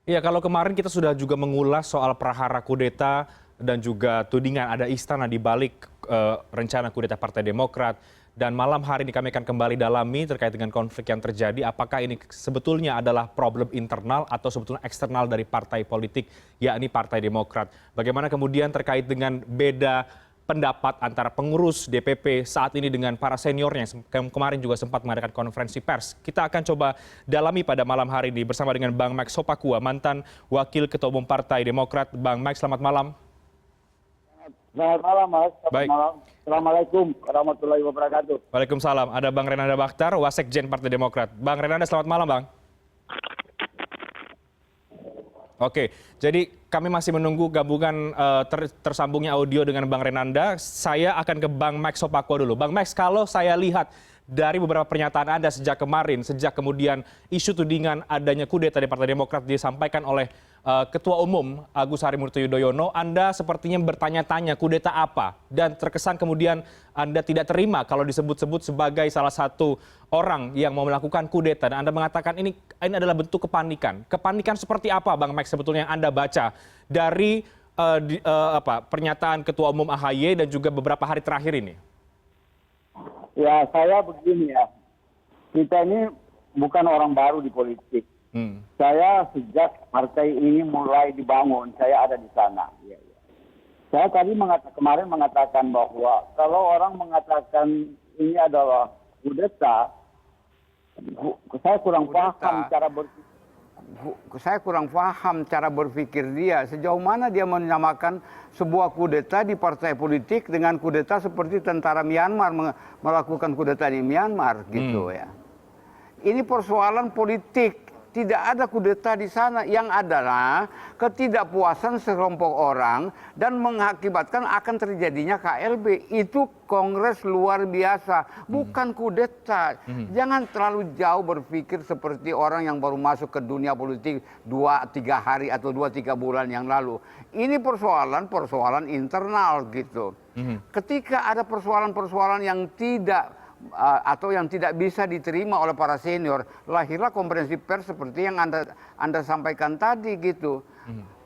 Iya, kalau kemarin kita sudah juga mengulas soal prahara kudeta dan juga tudingan ada istana di balik rencana kudeta Partai Demokrat. Dan malam hari ini kami akan kembali dalami terkait dengan konflik yang terjadi. Apakah ini sebetulnya adalah problem internal atau sebetulnya eksternal dari partai politik, yakni Partai Demokrat. Bagaimana kemudian terkait dengan beda pendapat antara pengurus DPP saat ini dengan para seniornya yang kemarin juga sempat mengadakan konferensi pers. Kita akan coba dalami pada malam hari ini bersama dengan Bang Max Sopakua, mantan Wakil Ketua Umum Partai Demokrat. Bang Max, selamat malam. Selamat malam, Mas. Selamat Baik. malam. Assalamualaikum warahmatullahi wabarakatuh. Waalaikumsalam. Ada Bang Renanda Bakhtar, Wasekjen Partai Demokrat. Bang Renanda, selamat malam, Bang. Oke, jadi kami masih menunggu gabungan tersambungnya audio dengan Bang Renanda. Saya akan ke Bang Max Sopakua dulu. Bang Max, kalau saya lihat dari beberapa pernyataan Anda sejak kemarin, sejak kemudian isu tudingan adanya kudeta di Partai Demokrat disampaikan oleh Ketua Umum Agus Harimurti Yudhoyono, Anda sepertinya bertanya-tanya kudeta apa? Dan terkesan kemudian Anda tidak terima kalau disebut-sebut sebagai salah satu orang yang mau melakukan kudeta. Dan Anda mengatakan ini adalah bentuk kepanikan. Kepanikan seperti apa, Bang Max, sebetulnya yang Anda baca dari pernyataan Ketua Umum AHY dan juga beberapa hari terakhir ini? Ya, saya begini ya. Kita ini bukan orang baru di politik. Saya sejak partai ini mulai dibangun, saya ada di sana. Ya, ya. Saya tadi kemarin mengatakan bahwa kalau orang mengatakan ini adalah kudeta, saya kurang paham cara berpikir. Saya kurang paham cara berpikir dia. Sejauh mana dia menyamakan sebuah kudeta di partai politik dengan kudeta seperti tentara Myanmar melakukan kudeta di Myanmar gitu ya. Ini persoalan politik. Tidak ada kudeta di sana, yang adalah ketidakpuasan sekelompok orang dan mengakibatkan akan terjadinya KLB. Itu kongres luar biasa, bukan kudeta. Jangan terlalu jauh berpikir seperti orang yang baru masuk ke dunia politik 2-3 hari atau 2-3 bulan yang lalu. Ini persoalan internal gitu. Ketika ada persoalan-persoalan yang tidak atau yang tidak bisa diterima oleh para senior, lahirlah konferensi pers seperti yang Anda sampaikan tadi gitu.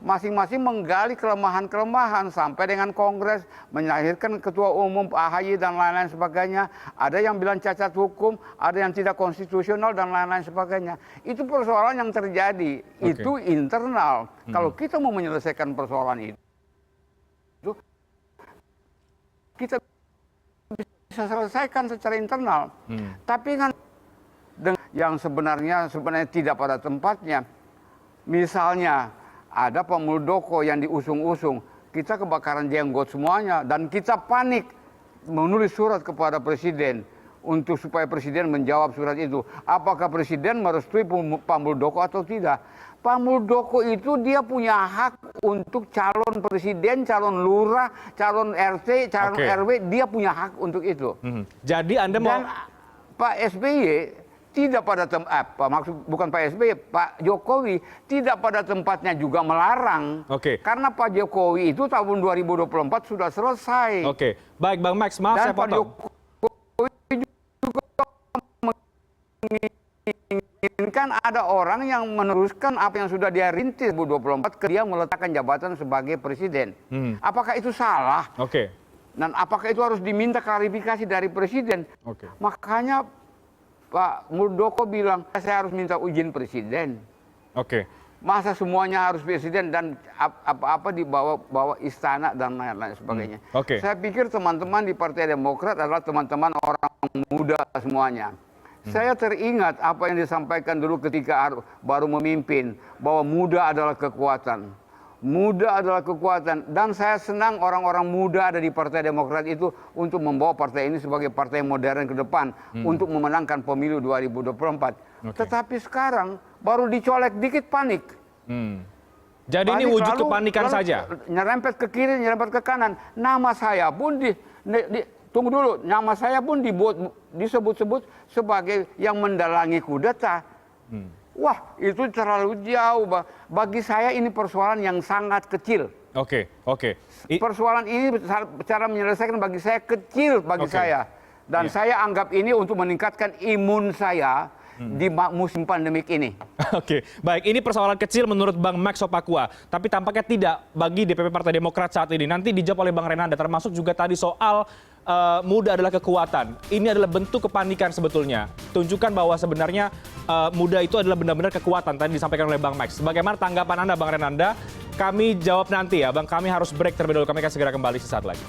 Masing-masing menggali kelemahan-kelemahan sampai dengan kongres, melahirkan ketua umum AHY dan lain-lain sebagainya. Ada yang bilang cacat hukum, ada yang tidak konstitusional dan lain-lain sebagainya. Itu persoalan yang terjadi, itu internal. Kalau kita mau menyelesaikan persoalan itu, kita bisa selesaikan secara internal. Tapi kan yang sebenarnya tidak pada tempatnya. Misalnya ada Pak Muldoko yang diusung-usung, kita kebakaran jenggot semuanya dan kita panik menulis surat kepada presiden untuk supaya presiden menjawab surat itu. Apakah presiden merestui Pak Muldoko atau tidak? Pak Muldoko itu dia punya hak untuk calon presiden, calon lurah, calon RT, calon RW, dia punya hak untuk itu. Jadi Anda mau... Dan Pak SBY tidak pada bukan Pak SBY, Pak Jokowi tidak pada tempatnya juga melarang. Karena Pak Jokowi itu tahun 2024 sudah selesai. Baik, Bang Max, maaf dan saya potong. Kan ada orang yang meneruskan apa yang sudah dia rintis 2024 ke dia meletakkan jabatan sebagai presiden. Apakah itu salah? Dan apakah itu harus diminta klarifikasi dari presiden? Makanya Pak Muldoko bilang, saya harus minta izin presiden. Masa semuanya harus presiden dan apa-apa dibawa istana dan lain-lain sebagainya. Saya pikir teman-teman di Partai Demokrat adalah teman-teman orang muda semuanya. Saya teringat apa yang disampaikan dulu ketika baru memimpin, bahwa muda adalah kekuatan. Muda adalah kekuatan. Dan saya senang orang-orang muda ada di Partai Demokrat itu untuk membawa partai ini sebagai partai modern ke depan, untuk memenangkan pemilu 2024. Tetapi sekarang baru dicolek dikit panik. Jadi ini wujud kepanikan saja? Nyerempet ke kiri, nyerempet ke kanan. Nama saya pun tunggu dulu, nama saya pun disebut-sebut sebagai yang mendalangi kudeta. Wah, itu terlalu jauh. Bagi saya ini persoalan yang sangat kecil. Persoalan ini cara menyelesaikan bagi saya kecil bagi saya. Dan saya anggap ini untuk meningkatkan imun saya. di musim pandemik ini. Oke, baik. Ini persoalan kecil menurut Bang Max Sopakua, tapi tampaknya tidak bagi DPP Partai Demokrat saat ini. Nanti dijawab oleh Bang Renanda, termasuk juga tadi soal muda adalah kekuatan. Ini adalah bentuk kepanikan sebetulnya. Tunjukkan bahwa sebenarnya muda itu adalah benar-benar kekuatan. Tadi disampaikan oleh Bang Max. Bagaimana tanggapan Anda, Bang Renanda? Kami jawab nanti ya, Bang. Kami harus break terlebih dahulu. Kami akan segera kembali sesaat lagi.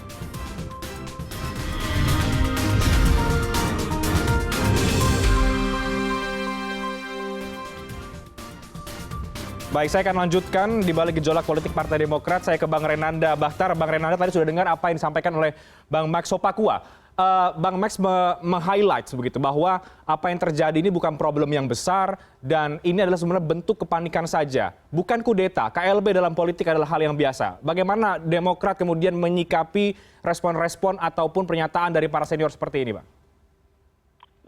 Baik, saya akan lanjutkan di balik gejolak politik Partai Demokrat. Saya ke Bang Renanda Bahtar. Bang Renanda tadi sudah dengar apa yang disampaikan oleh Bang Max Sopakua. Bang Max meng-highlight begitu bahwa apa yang terjadi ini bukan problem yang besar dan ini adalah sebenarnya bentuk kepanikan saja. Bukan kudeta, KLB dalam politik adalah hal yang biasa. Bagaimana Demokrat kemudian menyikapi respon-respon ataupun pernyataan dari para senior seperti ini, Bang?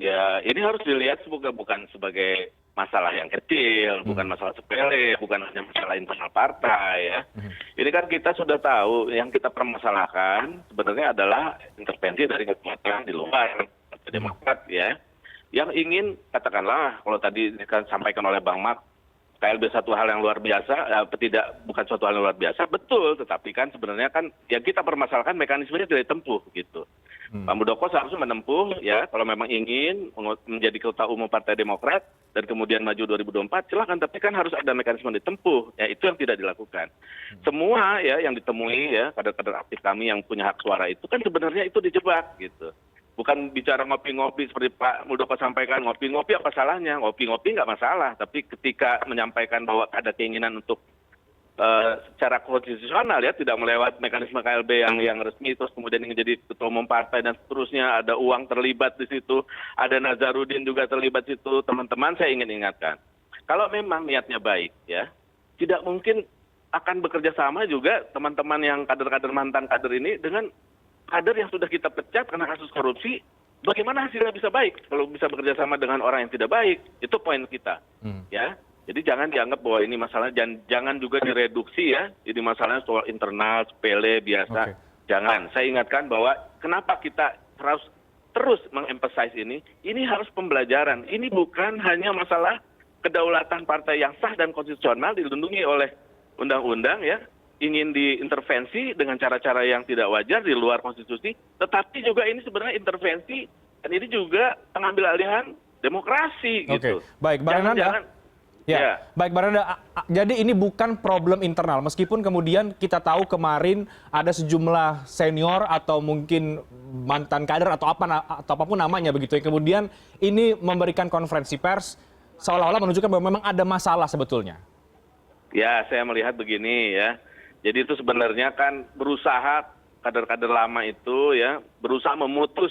Ya, ini harus dilihat bukan sebagai masalah yang kecil, bukan masalah sepele, bukan hanya masalah internal partai ya. Ini kan kita sudah tahu yang kita permasalahkan sebenarnya adalah intervensi dari kekuatan di luar Partai Demokrat ya. Yang ingin katakanlah kalau tadi disampaikan oleh Bang Mak, KLB satu hal yang luar biasa, bukan suatu hal yang luar biasa, betul, tetapi kan sebenarnya kan yang kita permasalahkan mekanismenya tidak ditempuh gitu. Pak Muldoko seharusnya menempuh ya kalau memang ingin menjadi ketua umum Partai Demokrat dan kemudian maju 2024 silahkan, tapi kan harus ada mekanisme ditempuh ya, itu yang tidak dilakukan. Semua ya yang ditemui ya kader-kader aktif kami yang punya hak suara itu kan sebenarnya itu dijebak gitu. Bukan bicara ngopi-ngopi seperti Pak Muldoko sampaikan, ngopi-ngopi apa salahnya? Ngopi-ngopi nggak masalah, tapi ketika menyampaikan bahwa ada keinginan untuk secara konstitusional ya tidak melewat mekanisme KLB yang resmi, terus kemudian ingin jadi ketua umum partai dan seterusnya, ada uang terlibat di situ, ada Nazarudin juga terlibat di situ. Teman-teman, saya ingin ingatkan, kalau memang niatnya baik ya, tidak mungkin akan bekerja sama juga teman-teman yang kader-kader mantan kader ini dengan kader yang sudah kita pecat karena kasus korupsi. Bagaimana hasilnya bisa baik kalau bisa bekerja sama dengan orang yang tidak baik? Itu poin kita ya. Jadi jangan dianggap bahwa ini masalah, jangan juga direduksi ya. Jadi masalahnya soal internal, sepele, biasa. Jangan. Saya ingatkan bahwa kenapa kita harus terus mengemphasize ini harus pembelajaran. Ini bukan hanya masalah kedaulatan partai yang sah dan konstitusional dilindungi oleh undang-undang ya. Ingin diintervensi dengan cara-cara yang tidak wajar di luar konstitusi. Tetapi juga ini sebenarnya intervensi dan ini juga pengambil alihan demokrasi gitu. Baik, Bang Renanda. Ya, baik Bang Renanda. Jadi ini bukan problem internal, meskipun kemudian kita tahu kemarin ada sejumlah senior atau mungkin mantan kader atau apapun namanya begitu yang kemudian ini memberikan konferensi pers seolah-olah menunjukkan bahwa memang ada masalah sebetulnya. Ya, saya melihat begini ya. Jadi itu sebenarnya kan berusaha kader-kader lama itu ya berusaha memutus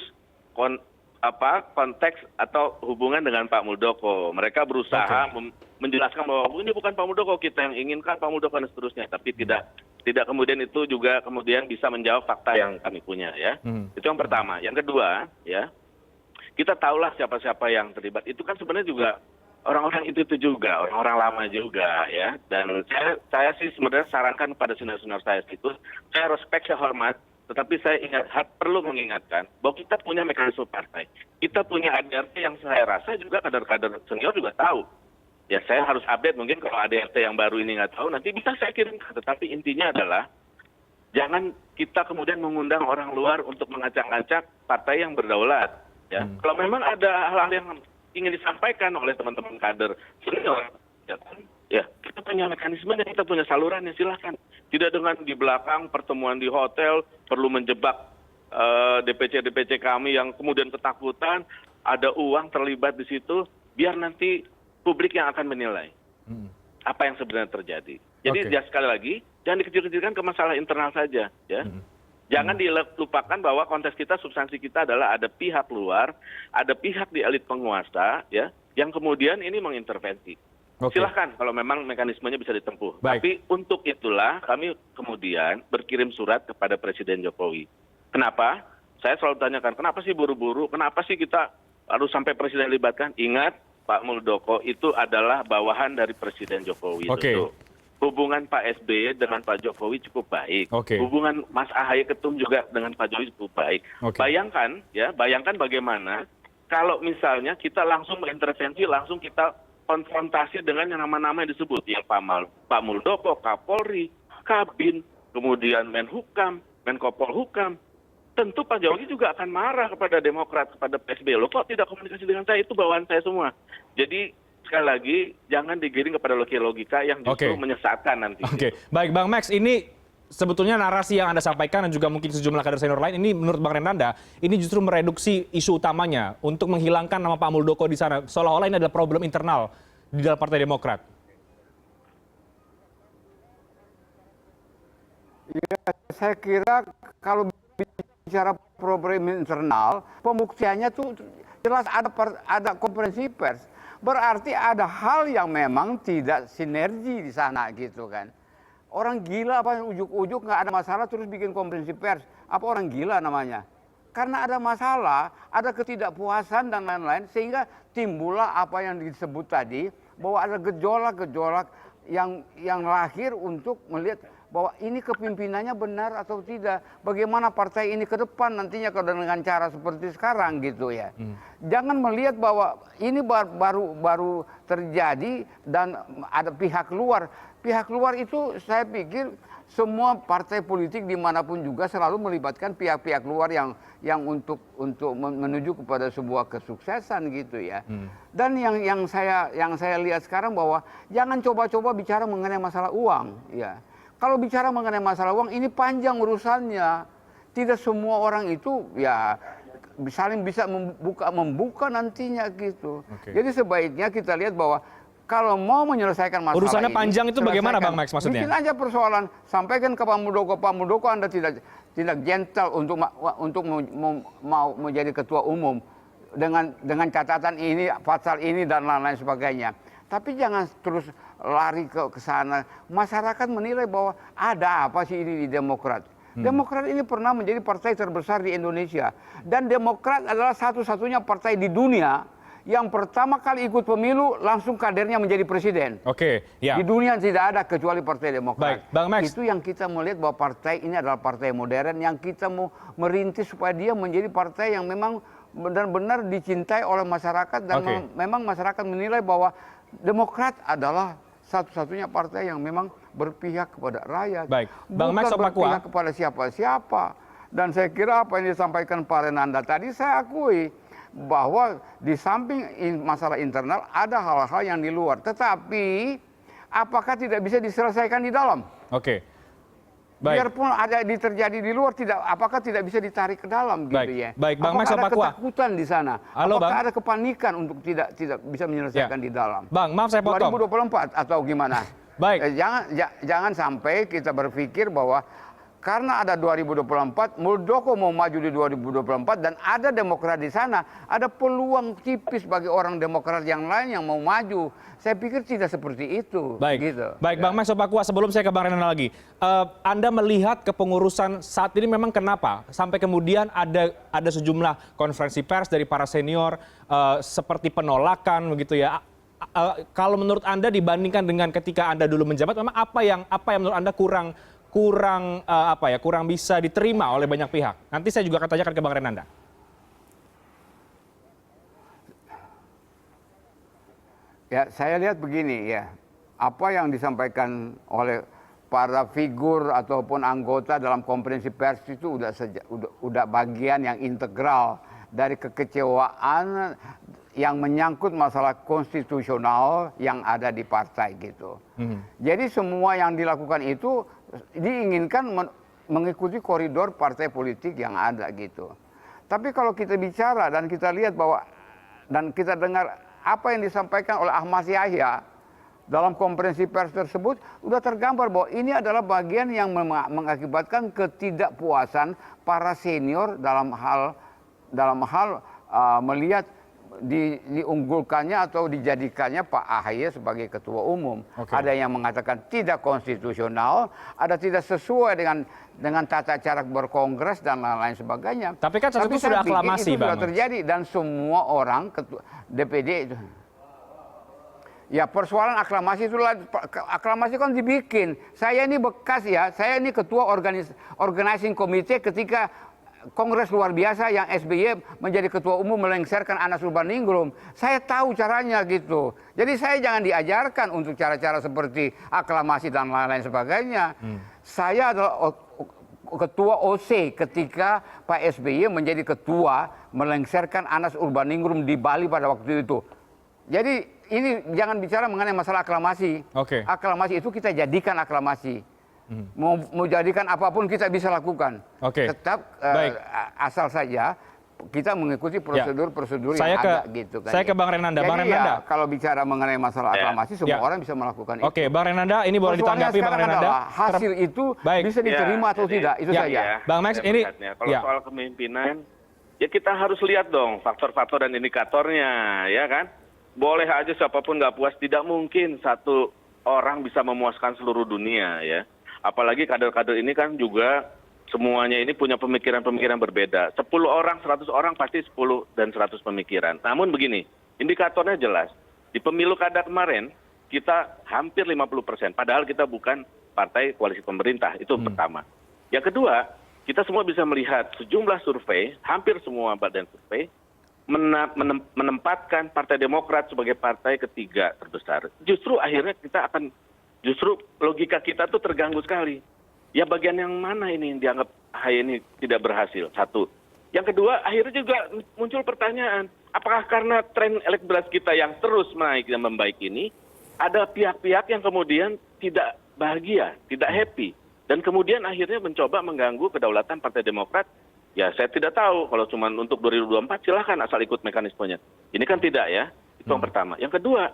konteks atau hubungan dengan Pak Muldoko. Mereka berusaha menjelaskan bahwa ini bukan Pak Muldoko kita yang inginkan, Pak Muldoko dan seterusnya. Tapi tidak kemudian itu juga kemudian bisa menjawab fakta yang kami punya ya. Itu yang pertama. Yang kedua ya, kita tahulah siapa-siapa yang terlibat. Itu kan sebenarnya juga orang-orang itu juga, orang-orang lama juga ya. Dan saya sih sebenarnya sarankan kepada senior-senior saya itu, saya respect, saya hormat. Tetapi saya perlu mengingatkan bahwa kita punya mekanisme partai. Kita punya ADRT yang saya rasa juga kader-kader senior juga tahu. Ya saya harus update mungkin kalau ADRT yang baru ini nggak tahu, nanti bisa saya kirimkan. Tetapi intinya adalah jangan kita kemudian mengundang orang luar untuk mengacak-acak partai yang berdaulat. Ya. Kalau memang ada hal-hal yang ingin disampaikan oleh teman-teman kader senior, ya kita punya mekanisme dan kita punya salurannya, silahkan. Tidak dengan di belakang pertemuan di hotel perlu menjebak DPC kami yang kemudian ketakutan ada uang terlibat di situ, biar nanti publik yang akan menilai apa yang sebenarnya terjadi. Jadi ya sekali lagi jangan dikecil-kecilkan ke masalah internal saja ya. Jangan dilupakan bahwa konteks kita, substansi kita adalah ada pihak luar, ada pihak di elit penguasa ya yang kemudian ini mengintervensi. Silahkan kalau memang mekanismenya bisa ditempuh. Baik. Tapi untuk itulah kami kemudian berkirim surat kepada Presiden Jokowi. Kenapa? Saya selalu tanyakan, kenapa sih buru-buru? Kenapa sih kita harus sampai Presiden libatkan? Ingat, Pak Muldoko itu adalah bawahan dari Presiden Jokowi. Hubungan Pak SBY dengan Pak Jokowi cukup baik. Hubungan Mas Ahaye Ketum juga dengan Pak Jokowi cukup baik. Bayangkan bagaimana kalau misalnya kita langsung mengintervensi, langsung kita konfrontasi dengan yang nama-nama yang disebut, ya Pak Muldoko, Kapolri, Kabin, kemudian Menhukam, Menko Polhukam, tentu Pak Jokowi juga akan marah kepada Demokrat, kepada PSB. Loh kok tidak komunikasi dengan saya, itu bawaan saya semua. Jadi sekali lagi, jangan digiring kepada logika yang justru menyesatkan nanti. Oke, baik Bang Max, ini sebetulnya narasi yang Anda sampaikan dan juga mungkin sejumlah kader senior lain ini menurut Bang Renanda ini justru mereduksi isu utamanya untuk menghilangkan nama Pak Muldoko di sana. Seolah-olah ini adalah problem internal di dalam Partai Demokrat. Ya, saya kira kalau bicara problem internal, pembuktiannya tuh jelas ada konferensi pers. Berarti ada hal yang memang tidak sinergi di sana gitu kan. Orang gila apa ujuk-ujuk nggak ada masalah terus bikin konferensi pers. Apa orang gila namanya? Karena ada masalah, ada ketidakpuasan dan lain-lain sehingga timbullah apa yang disebut tadi bahwa ada gejolak-gejolak yang lahir untuk melihat bahwa ini kepemimpinannya benar atau tidak. Bagaimana partai ini ke depan nantinya kalau dengan cara seperti sekarang gitu ya. Jangan melihat bahwa ini baru terjadi dan ada pihak luar. Pihak luar itu saya pikir semua partai politik dimanapun juga selalu melibatkan pihak-pihak luar yang untuk menuju kepada sebuah kesuksesan gitu ya. Dan yang saya lihat sekarang bahwa jangan coba-coba bicara mengenai masalah uang ya. Kalau bicara mengenai masalah uang ini panjang urusannya. Tidak semua orang itu ya saling bisa membuka nantinya gitu. Jadi sebaiknya kita lihat bahwa kalau mau menyelesaikan masalah urusannya ini, panjang itu bagaimana Bang Max maksudnya? Bikin aja persoalan, sampaikan ke Pak Muldoko Anda tidak gentle untuk mau menjadi ketua umum dengan catatan ini, pasal ini dan lain-lain sebagainya. Tapi jangan terus lari ke sana. Masyarakat menilai bahwa ada apa sih ini di Demokrat. Demokrat ini pernah menjadi partai terbesar di Indonesia dan Demokrat adalah satu-satunya partai di dunia yang pertama kali ikut pemilu langsung kadernya menjadi presiden. Ya. Di dunia tidak ada kecuali Partai Demokrat. Baik, Bang Max. Itu yang kita melihat bahwa partai ini adalah partai modern yang kita mau merintis supaya dia menjadi partai yang memang benar-benar dicintai oleh masyarakat dan memang masyarakat menilai bahwa Demokrat adalah satu-satunya partai yang memang berpihak kepada rakyat. Baik, Bang Max bukan berpihak kepada siapa-siapa. Dan saya kira apa yang disampaikan Pak Renanda tadi saya akui bahwa di samping masalah internal ada hal-hal yang di luar. Tetapi apakah tidak bisa diselesaikan di dalam? Baik. Biarpun ada terjadi di luar, apakah tidak bisa ditarik ke dalam gitu ya? Baik, Bang Max apakah ada ketakutan di sana? Halo, apakah Bang? ada kepanikan untuk tidak bisa menyelesaikan di dalam? Bang, maaf saya potong. 2024 atau gimana? Baik. Jangan sampai kita berpikir bahwa karena ada 2024, Muldoko mau maju di 2024 dan ada Demokrat di sana, ada peluang tipis bagi orang Demokrat yang lain yang mau maju. Saya pikir tidak seperti itu. Baik, gitu. baik Bang Max Sopakua, sebelum saya ke Bang Renanda lagi, Anda melihat kepengurusan saat ini memang kenapa sampai kemudian ada sejumlah konferensi pers dari para senior seperti penolakan begitu ya. Kalau menurut Anda dibandingkan dengan ketika Anda dulu menjabat, memang apa yang menurut Anda kurang bisa diterima oleh banyak pihak? Nanti saya juga akan tanyakan ke Bang Renanda. Ya, saya lihat begini ya, apa yang disampaikan oleh para figur ataupun anggota dalam konferensi pers itu udah bagian yang integral dari kekecewaan yang menyangkut masalah konstitusional yang ada di partai gitu. Jadi semua yang dilakukan itu diinginkan mengikuti koridor partai politik yang ada gitu. Tapi kalau kita bicara dan kita lihat bahwa dan kita dengar apa yang disampaikan oleh Ahmad Yahya dalam konferensi pers tersebut sudah tergambar bahwa ini adalah bagian yang mengakibatkan ketidakpuasan para senior dalam hal melihat diunggulkannya atau dijadikannya Pak AHY sebagai ketua umum. Ada yang mengatakan tidak konstitusional, ada tidak sesuai dengan tata cara berkongres dan lain-lain sebagainya. Tapi kan itu sudah aklamasi, Bang. Itu sudah terjadi dan semua orang DPD itu. Ya persoalan aklamasi itulah, aklamasi kan dibikin. Saya ini bekas ya, saya ini ketua organizing komite ketika kongres luar biasa yang SBY menjadi ketua umum melengsarkan Anas Urbaningrum. Saya tahu caranya gitu. Jadi saya jangan diajarkan untuk cara-cara seperti aklamasi dan lain-lain sebagainya. Saya adalah ketua OC ketika Pak SBY menjadi ketua melengsarkan Anas Urbaningrum di Bali pada waktu itu. Jadi ini jangan bicara mengenai masalah aklamasi. Oke. Aklamasi itu kita jadikan aklamasi. Mau jadikan apapun kita bisa lakukan. Oke. Tetap Baik. Asal saja kita mengikuti prosedur-prosedur yang ada gitu kan. Saya ke Bang Renanda. Bang Jadi Renanda. kalau bicara mengenai masalah aklamasi semua Ya. orang bisa melakukan itu. Oke, Bang Renanda, ini boleh Persoalannya ditanggapi Bang sekarang Renanda. adalah hasil itu Baik. bisa diterima atau jadi- tidak, itu Ya, saja. Bang Max, saya ini- melihatnya. Kalau ya. soal kepemimpinan, ya kita harus lihat dong faktor-faktor dan indikatornya, ya kan? Boleh aja siapapun nggak puas, tidak mungkin satu orang bisa memuaskan seluruh dunia, ya. Apalagi kader-kader ini kan juga semuanya ini punya pemikiran-pemikiran berbeda. 10 orang, 100 orang pasti 10 dan 100 pemikiran. Namun begini, indikatornya jelas. Di pemilu kada kemarin, kita hampir 50%. Padahal kita bukan partai koalisi pemerintah. Itu pertama. Yang kedua, kita semua bisa melihat sejumlah survei, hampir semua badan survei, menempatkan Partai Demokrat sebagai partai ketiga terbesar. Justru akhirnya kita akan, justru logika kita tuh terganggu sekali. Ya bagian yang mana ini yang dianggap ini tidak berhasil? Satu. Yang kedua, akhirnya juga muncul pertanyaan, apakah karena tren elektabilitas kita yang terus naik dan membaik ini, ada pihak-pihak yang kemudian tidak bahagia, tidak happy, dan kemudian akhirnya mencoba mengganggu kedaulatan Partai Demokrat. Ya saya tidak tahu, kalau cuma untuk 2024 silahkan asal ikut mekanismenya. Ini kan tidak ya, itu yang pertama. Yang kedua,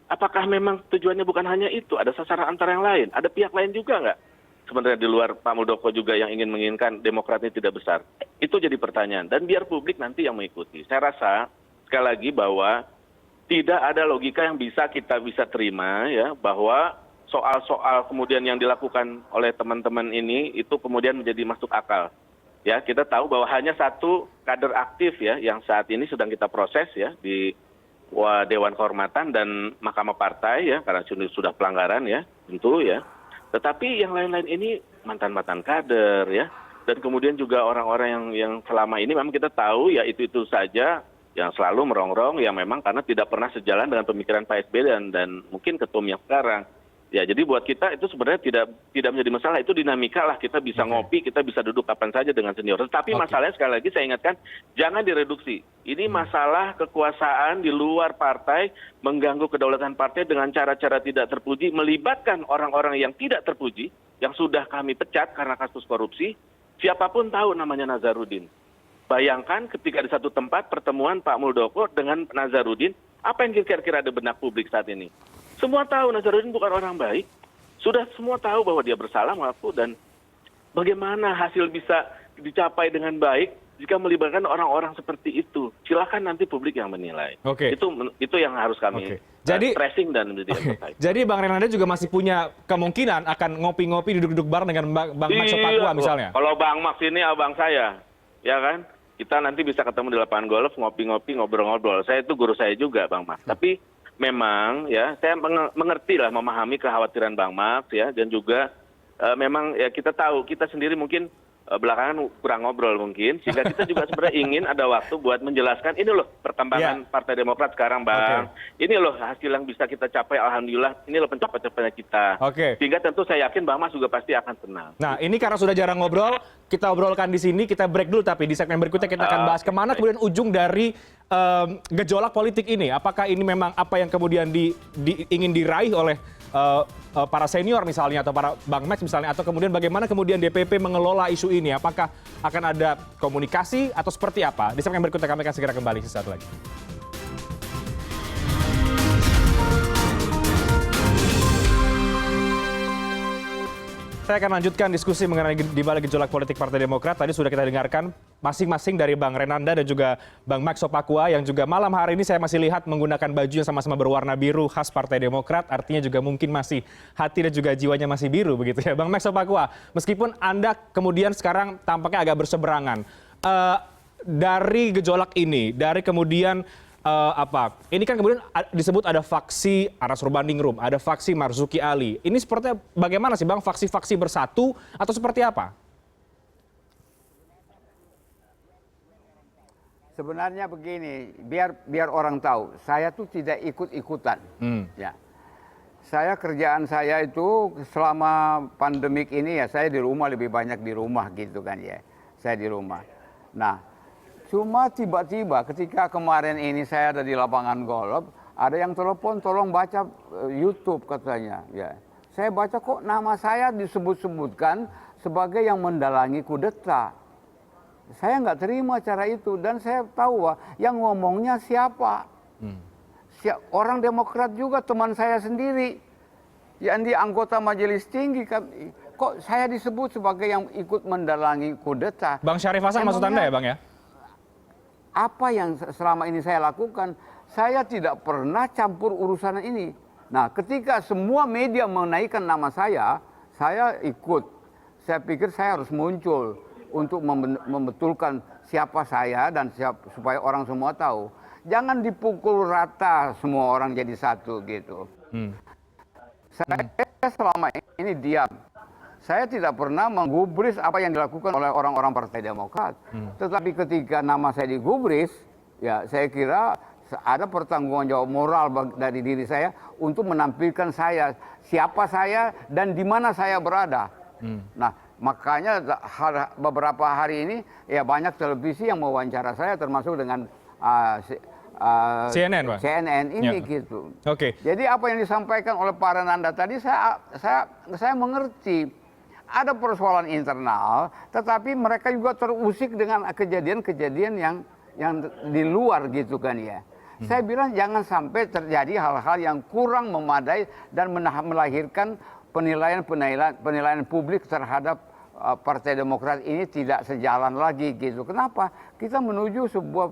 apakah memang tujuannya bukan hanya itu, ada sasaran antara yang lain, ada pihak lain juga nggak? Sebenarnya di luar Pak Muldoko juga yang ingin menginginkan Demokrat ini tidak besar. Itu jadi pertanyaan, dan biar publik nanti yang mengikuti. Saya rasa, sekali lagi bahwa tidak ada logika yang kita bisa terima ya, bahwa soal-soal kemudian yang dilakukan oleh teman-teman ini, itu kemudian menjadi masuk akal. Ya, kita tahu bahwa hanya satu kader aktif ya yang saat ini sedang kita proses ya di Dewan Kehormatan dan Mahkamah Partai ya, karena sudah pelanggaran ya tentu ya. Tetapi yang lain-lain ini mantan-mantan kader ya, dan kemudian juga orang-orang yang selama ini memang kita tahu ya itu saja yang selalu merongrong yang memang karena tidak pernah sejalan dengan pemikiran Pak SBY dan mungkin ketum yang sekarang. Ya, jadi buat kita itu sebenarnya tidak menjadi masalah, itu dinamika lah, kita bisa ngopi, kita bisa duduk kapan saja dengan senior. Tetapi masalahnya sekali lagi saya ingatkan, jangan direduksi. Ini masalah kekuasaan di luar partai, mengganggu kedaulatan partai dengan cara-cara tidak terpuji, melibatkan orang-orang yang tidak terpuji, yang sudah kami pecat karena kasus korupsi, siapapun tahu namanya Nazarudin. Bayangkan ketika di satu tempat pertemuan Pak Muldoko dengan Nazarudin, apa yang kira-kira ada benak publik saat ini? Semua tahu Nazarudin bukan orang baik, sudah semua tahu bahwa dia bersalah mengaku, dan bagaimana hasil bisa dicapai dengan baik jika melibatkan orang-orang seperti itu. Silakan nanti publik yang menilai. Oke. Itu yang harus kami stressing dan menjadi. Jadi Bang Renanda juga masih punya kemungkinan akan ngopi-ngopi duduk-duduk bareng dengan Bang Max Sopakua misalnya. Kalau Bang Max ini abang saya, ya kan? Kita nanti bisa ketemu di lapangan golf, ngopi-ngopi, ngobrol-ngobrol. Saya itu guru saya juga, Bang Max. Tapi memang ya saya mengerti lah, memahami kekhawatiran Bang Max ya, dan juga memang ya kita tahu, kita sendiri mungkin belakangan kurang ngobrol mungkin, sehingga kita juga sebenarnya ingin ada waktu buat menjelaskan ini loh perkembangan Partai Demokrat sekarang Bang. Ini loh hasil yang bisa kita capai, alhamdulillah, ini loh pencapaian kita. Sehingga tentu saya yakin Bang Mas juga pasti akan tenang. Nah, ini karena sudah jarang ngobrol, kita obrolkan di sini, kita break dulu, tapi di segmen berikutnya kita akan bahas kemana kemudian ujung dari gejolak politik ini. Apakah ini memang apa yang kemudian ingin diraih oleh para senior misalnya, atau para Bang Max misalnya, atau kemudian bagaimana kemudian DPP mengelola isu ini? Apakah akan ada komunikasi atau seperti apa? Di segmen berikutnya kami akan segera kembali sesaat lagi. Saya akan lanjutkan diskusi mengenai di balik gejolak politik Partai Demokrat. Tadi sudah kita dengarkan masing-masing dari Bang Renanda dan juga Bang Max Sopakua, yang juga malam hari ini saya masih lihat menggunakan baju yang sama-sama berwarna biru khas Partai Demokrat. Artinya juga mungkin masih hati dan juga jiwanya masih biru begitu ya. Bang Max Sopakua, meskipun Anda kemudian sekarang tampaknya agak berseberangan. Dari gejolak ini, dari kemudian ini kan kemudian disebut ada faksi Anas Urbaningrum, ada faksi Marzuki Ali. Ini sepertinya bagaimana sih Bang, faksi-faksi bersatu atau seperti apa? Sebenarnya begini, biar orang tahu, saya tuh tidak ikut-ikutan. Ya. Saya kerjaan saya itu selama pandemik ini ya saya di rumah, lebih banyak di rumah gitu kan ya. Saya di rumah. Nah, cuma tiba-tiba ketika kemarin ini saya ada di lapangan golf, ada yang telepon tolong baca YouTube katanya. Ya. Saya baca kok nama saya disebut-sebutkan sebagai yang mendalangi kudeta. Saya nggak terima cara itu dan saya tahu yang ngomongnya siapa. Orang Demokrat juga teman saya sendiri yang di anggota majelis tinggi, kok saya disebut sebagai yang ikut mendalangi kudeta. Bang Syarif Hasan maksud Anda ya Bang ya? Apa yang selama ini saya lakukan, saya tidak pernah campur urusan ini. Nah, ketika semua media menaikkan nama saya ikut. Saya pikir saya harus muncul untuk membetulkan siapa saya dan supaya orang semua tahu. Jangan dipukul rata semua orang jadi satu gitu. Saya selama ini diam. Saya tidak pernah menggubris apa yang dilakukan oleh orang-orang Partai Demokrat. Tetapi ketika nama saya digubris, ya saya kira ada pertanggungjawaban moral dari diri saya untuk menampilkan siapa saya dan di mana saya berada. Nah, makanya beberapa hari ini ya banyak televisi yang mewawancara saya termasuk dengan CNN, Pak? CNN ini Ya. gitu. Oke. Jadi apa yang disampaikan oleh Pak Renanda tadi saya mengerti. Ada persoalan internal, tetapi mereka juga terusik dengan kejadian-kejadian yang di luar gitu kan ya. Saya bilang jangan sampai terjadi hal-hal yang kurang memadai dan melahirkan penilaian publik terhadap Partai Demokrat ini tidak sejalan lagi gitu. Kenapa? Kita menuju sebuah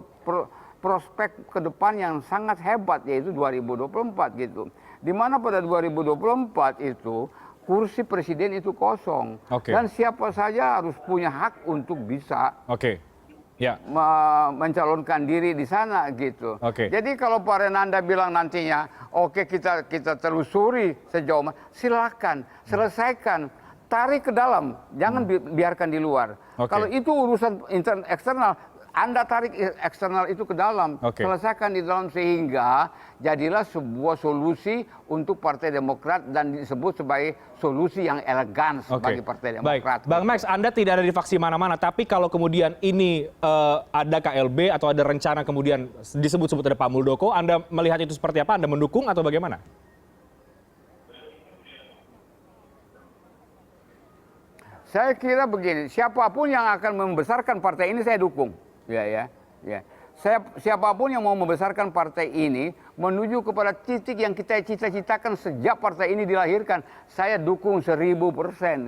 prospek ke depan yang sangat hebat yaitu 2024 gitu. Di mana pada 2024 itu kursi presiden itu kosong. Dan siapa saja harus punya hak untuk bisa mencalonkan diri di sana gitu. Jadi kalau Pak Renanda bilang nantinya kita telusuri sejauh mana, silakan selesaikan, tarik ke dalam, jangan biarkan di luar. Kalau itu urusan eksternal, Anda tarik eksternal itu ke dalam, selesaikan di dalam sehingga jadilah sebuah solusi untuk Partai Demokrat dan disebut sebagai solusi yang elegan bagi Partai Demokrat. Baik, Bang Max, Anda tidak ada di faksi mana-mana, tapi kalau kemudian ini ada KLB atau ada rencana kemudian disebut-sebut ada Pak Muldoko, Anda melihat itu seperti apa? Anda mendukung atau bagaimana? Saya kira begini, siapapun yang akan membesarkan partai ini saya dukung. Ya. Siapapun yang mau membesarkan partai ini menuju kepada titik yang kita cita-citakan sejak partai ini dilahirkan, saya dukung 1000%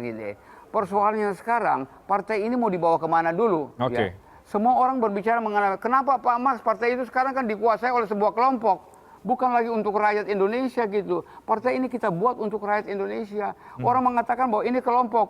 gitu. Persoalannya sekarang, partai ini mau dibawa kemana dulu? Ya. Semua orang berbicara mengenai kenapa Pak Mas partai itu sekarang kan dikuasai oleh sebuah kelompok. Bukan lagi untuk rakyat Indonesia gitu. Partai ini kita buat untuk rakyat Indonesia. Orang mengatakan bahwa ini kelompok,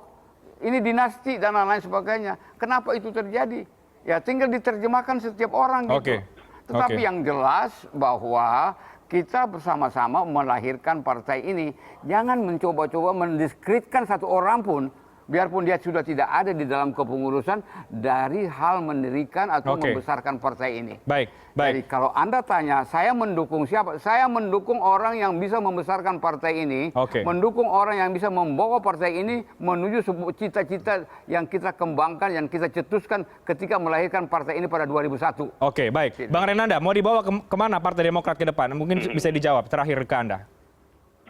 ini dinasti dan lain-lain sebagainya. Kenapa itu terjadi? Ya tinggal diterjemahkan setiap orang gitu. Tetapi yang jelas bahwa kita bersama-sama melahirkan partai ini. Jangan mencoba-coba mendiskreditkan satu orang pun, biarpun dia sudah tidak ada di dalam kepengurusan, dari hal mendirikan atau membesarkan partai ini. Baik. Jadi kalau Anda tanya, saya mendukung siapa? Saya mendukung orang yang bisa membesarkan partai ini, mendukung orang yang bisa membawa partai ini menuju sebuah cita-cita yang kita kembangkan, yang kita cetuskan ketika melahirkan partai ini pada 2001. Oke, baik. Bang Renanda, mau dibawa kemana Partai Demokrat ke depan? Mungkin bisa dijawab terakhir ke Anda.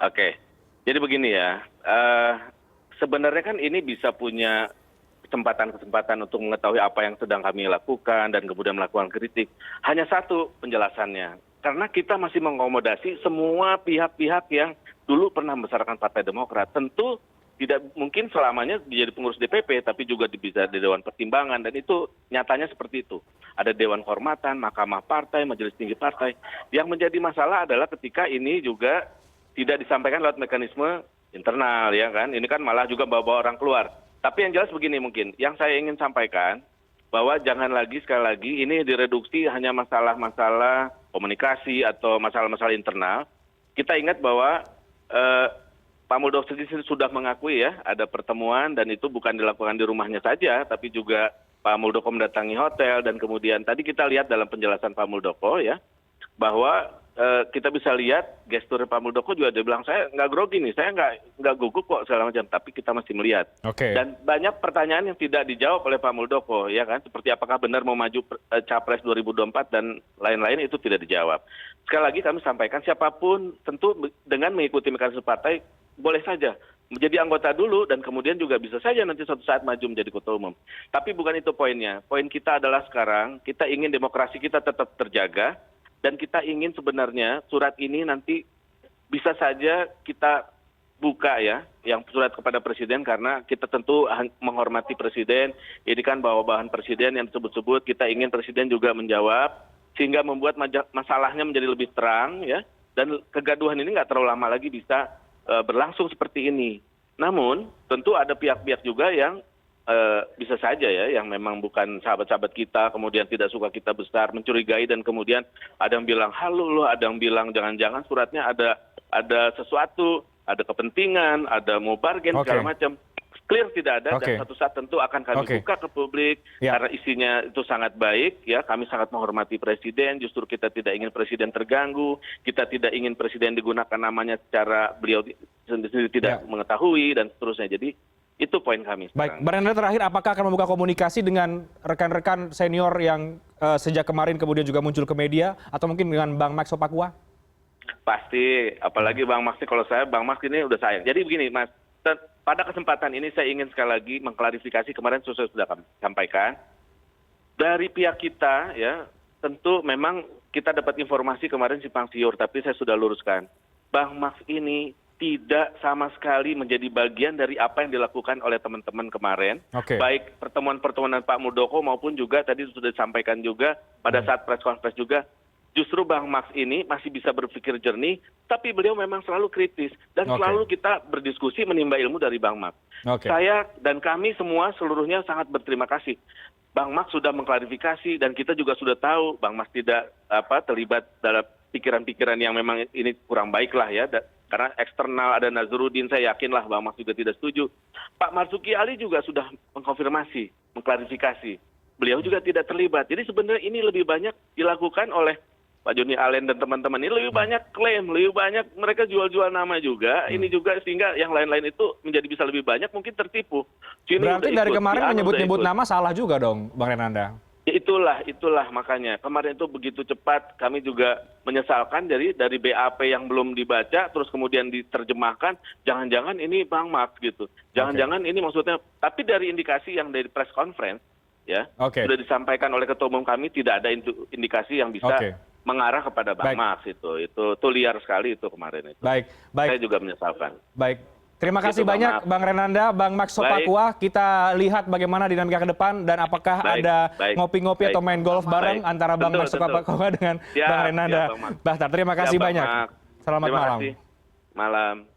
Oke, jadi begini ya. Sebenarnya kan ini bisa punya kesempatan-kesempatan untuk mengetahui apa yang sedang kami lakukan dan kemudian melakukan kritik. Hanya satu penjelasannya, karena kita masih mengakomodasi semua pihak-pihak yang dulu pernah membesarkan Partai Demokrat. Tentu tidak mungkin selamanya menjadi pengurus DPP, tapi juga bisa di Dewan Pertimbangan, dan itu nyatanya seperti itu. Ada Dewan Kehormatan, Mahkamah Partai, Majelis Tinggi Partai. Yang menjadi masalah adalah ketika ini juga tidak disampaikan lewat mekanisme internal, ya kan? Ini kan malah juga bawa orang keluar. Tapi yang jelas begini mungkin, yang saya ingin sampaikan bahwa jangan lagi sekali lagi ini direduksi hanya masalah-masalah komunikasi atau masalah-masalah internal. Kita ingat bahwa Pak Muldoko sudah mengakui ya ada pertemuan dan itu bukan dilakukan di rumahnya saja, tapi juga Pak Muldoko mendatangi hotel, dan kemudian tadi kita lihat dalam penjelasan Pak Muldoko ya, bahwa kita bisa lihat gestur Pak Muldoko juga dia bilang, saya nggak grogi nih, saya nggak gugup kok segala macam, tapi kita masih melihat. Dan banyak pertanyaan yang tidak dijawab oleh Pak Muldoko, ya kan, seperti apakah benar mau maju Capres 2024 dan lain-lain, itu tidak dijawab. Sekali lagi kami sampaikan, siapapun tentu dengan mengikuti mekanisme partai boleh saja menjadi anggota dulu, dan kemudian juga bisa saja nanti suatu saat maju menjadi ketua umum. Tapi bukan itu poinnya. Poin kita adalah sekarang kita ingin demokrasi kita tetap terjaga, dan kita ingin sebenarnya surat ini nanti bisa saja kita buka ya, yang surat kepada presiden, karena kita tentu menghormati presiden. Ini kan bahan presiden yang disebut-sebut, kita ingin presiden juga menjawab, sehingga membuat masalahnya menjadi lebih terang ya, dan kegaduhan ini nggak terlalu lama lagi bisa berlangsung seperti ini. Namun tentu ada pihak-pihak juga yang bisa saja ya, yang memang bukan sahabat-sahabat kita, kemudian tidak suka kita besar, mencurigai, dan kemudian ada yang bilang halo loh, ada yang bilang jangan-jangan suratnya ada sesuatu, ada kepentingan, ada mau bargain segala macam. Clear tidak ada, dan satu saat tentu akan kami buka ke publik, karena isinya itu sangat baik ya. Kami sangat menghormati presiden, justru kita tidak ingin presiden terganggu, kita tidak ingin presiden digunakan namanya secara beliau sendiri tidak mengetahui, dan seterusnya. Jadi itu poin kami. Baik, Bang Renanda, terakhir, apakah akan membuka komunikasi dengan rekan-rekan senior yang sejak kemarin kemudian juga muncul ke media, atau mungkin dengan Bang Max Sopakua? Pasti, apalagi Bang Max, kalau saya Bang Max ini udah sayang. Jadi begini Mas, pada kesempatan ini saya ingin sekali lagi mengklarifikasi, kemarin sudah kami sampaikan, dari pihak kita ya, tentu memang kita dapat informasi kemarin simpang siur, tapi saya sudah luruskan. Bang Max ini tidak sama sekali menjadi bagian dari apa yang dilakukan oleh teman-teman kemarin, baik pertemuan-pertemuan Pak Muldoko maupun juga tadi sudah disampaikan juga pada saat press conference juga. Justru Bang Max ini masih bisa berpikir jernih, tapi beliau memang selalu kritis, dan selalu kita berdiskusi menimba ilmu dari Bang Max. Saya dan kami semua seluruhnya sangat berterima kasih. Bang Max sudah mengklarifikasi, dan kita juga sudah tahu Bang Max tidak terlibat dalam pikiran-pikiran yang memang ini kurang baik lah ya. Karena eksternal ada Nazarudin, saya yakinlah Bang Max juga tidak setuju. Pak Marzuki Ali juga sudah mengkonfirmasi, mengklarifikasi. Beliau juga tidak terlibat. Jadi sebenarnya ini lebih banyak dilakukan oleh Pak Joni Allen dan teman-teman ini, lebih banyak klaim, lebih banyak mereka jual-jual nama juga, ini juga, sehingga yang lain-lain itu menjadi bisa lebih banyak, mungkin tertipu. Berarti dari kemarin menyebut-nyebut nama salah juga dong, Bang Renanda? Itulah makanya. Kemarin itu begitu cepat, kami juga menyesalkan dari BAP yang belum dibaca, terus kemudian diterjemahkan, jangan-jangan ini Bang Max gitu. Jangan-jangan ini maksudnya, tapi dari indikasi yang dari press conference, ya, sudah disampaikan oleh Ketua Umum kami, tidak ada indikasi yang bisa mengarah kepada Bang Max itu liar sekali itu kemarin itu. Baik. Saya juga menyesalkan. Baik. Terima kasih banyak Bang Renanda, Bang Max Sopakua. Kita lihat bagaimana dinamika ke depan, dan apakah ada ngopi-ngopi atau main golf bareng antara Bang Max Sopakua dengan Bang Renanda Bahtar. Terima kasih banyak. Selamat malam. Malam.